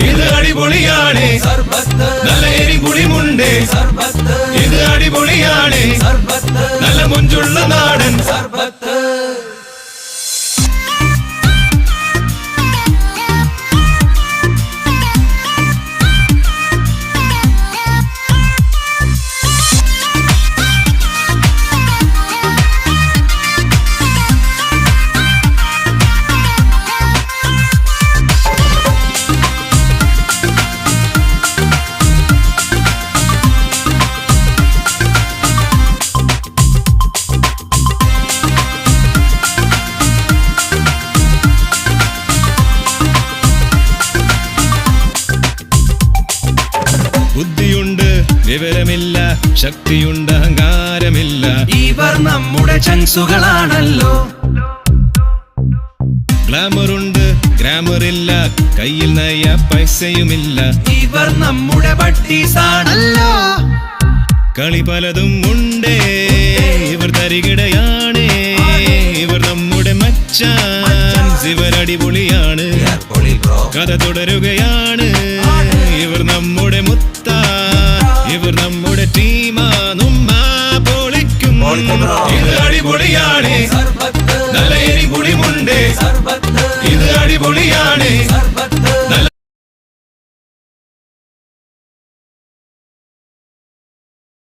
ഇത് അടിപൊളിയാണ് നല്ല എരിപുളിമുണ്ട് ഇത് അടിപൊളിയാണ് നല്ല മുഞ്ചുള്ള നാടൻ ബുദ്ധിയുണ്ട് വിവരമില്ല ശക്തിയുണ്ട് അഹങ്കാരമില്ല ഇവർ നമ്മുടെ ചങ്സുകളാണല്ലോ ഗ്ലാമറുണ്ട് ഗ്രാമറില്ല കയ്യിൽ നയ പൈസയുമില്ല ഇവർ നമ്മുടെ ബട്ടീസാണല്ലോ കളി പലതും ഉണ്ടേ ഇവർ തരികിടയാണേ ഇവർ നമ്മുടെ മച്ചാൻ ഇവർ അടിപൊളിയാണ് കഥ തുടരുകയാണ്